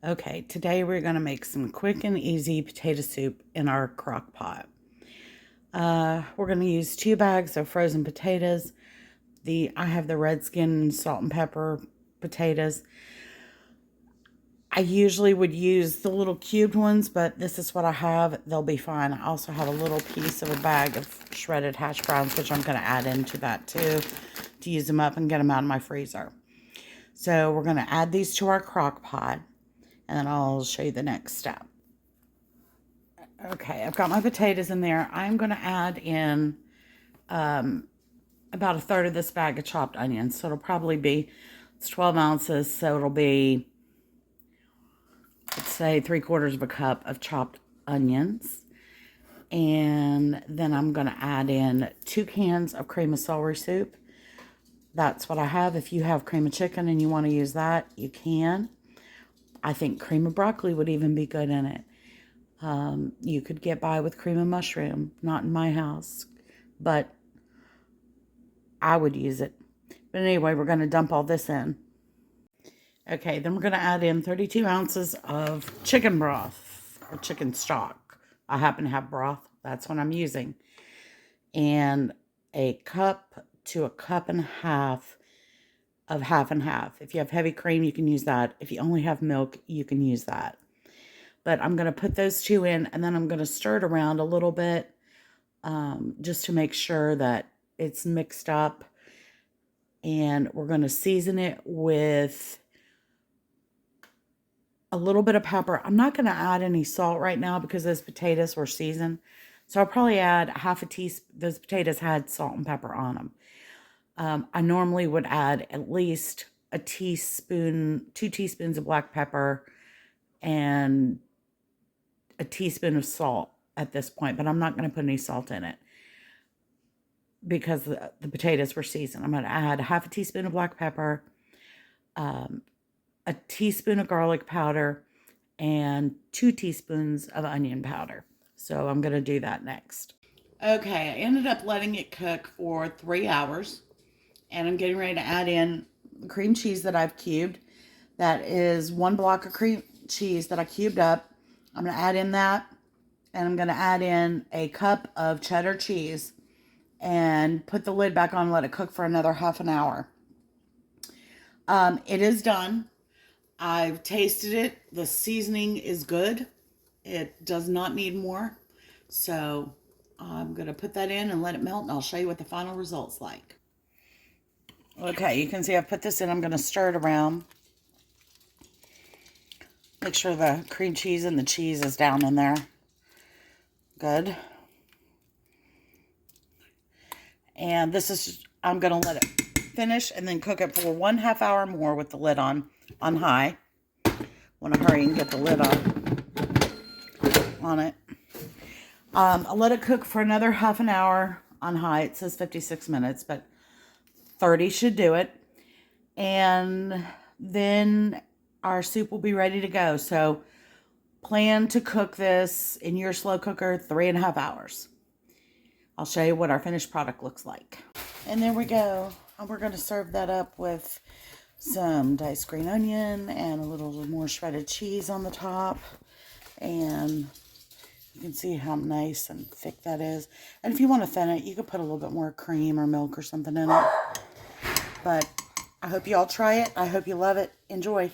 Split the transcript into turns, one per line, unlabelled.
Okay, today we're going to make some quick and easy potato soup in our crock pot. We're going to use 2 bags of frozen potatoes. I have the red skin salt and pepper potatoes. I usually would use the little cubed ones, but this is what I have. They'll be fine. I also have a little piece of a bag of shredded hash browns, which I'm going to add into that too, to use them up and get them out of my freezer. So we're going to add these to our crock pot, and then I'll show you the next step. Okay, I've got my potatoes in there. I'm going to add in about a third of this bag of chopped onions. So it'll probably be, it's 12 ounces, so it'll be, let's say, 3/4 of a cup of chopped onions. And then I'm going to add in 2 cans of cream of celery soup. That's what I have. If you have cream of chicken and you want to use that, you can. I think cream of broccoli would even be good in it. You could get by with cream of mushroom, not in my house, but I would use it. But anyway, we're going to dump all this in. Okay, then we're going to add in 32 ounces of chicken broth or chicken stock. I happen to have broth. That's what I'm using. And a cup to a cup and a half of half and half. If you have heavy cream, you can use that. If you only have milk, you can use that. But I'm going to put those 2 in, and then I'm going to stir it around a little bit just to make sure that it's mixed up. And we're going to season it with a little bit of pepper. I'm not going to add any salt right now because those potatoes were seasoned. So I'll probably add half a teaspoon. Those potatoes had salt and pepper on them. I normally would add at least a teaspoon, 2 teaspoons of black pepper, and a teaspoon of salt at this point, but I'm not going to put any salt in it because the potatoes were seasoned. I'm going to add half a teaspoon of black pepper, a teaspoon of garlic powder, and 2 teaspoons of onion powder. So I'm going to do that next. Okay, I ended up letting it cook for 3 hours, and I'm getting ready to add in the cream cheese that I've cubed. That is 1 block of cream cheese that I cubed up. I'm going to add in that, and I'm going to add in a cup of cheddar cheese and put the lid back on and let it cook for another half an hour. It is done. I've tasted it. The seasoning is good. It does not need more. So I'm going to put that in and let it melt, and I'll show you what the final result's like. Okay, you can see I've put this in. I'm going to stir it around. Make sure the cream cheese and the cheese is down in there. Good. And this is, I'm going to let it finish and then cook it for 1/2 hour more with the lid on high. Want to hurry and get the lid on it. I'll let it cook for another half an hour on high. It says 56 minutes, but 30 should do it. And then our soup will be ready to go. So plan to cook this in your slow cooker 3.5 hours. I'll show you what our finished product looks like. And there we go. And we're going to serve that up with some diced green onion and a little more shredded cheese on the top. And you can see how nice and thick that is. And if you want to thin it, you could put a little bit more cream or milk or something in it. But I hope you all try it. I hope you love it. Enjoy.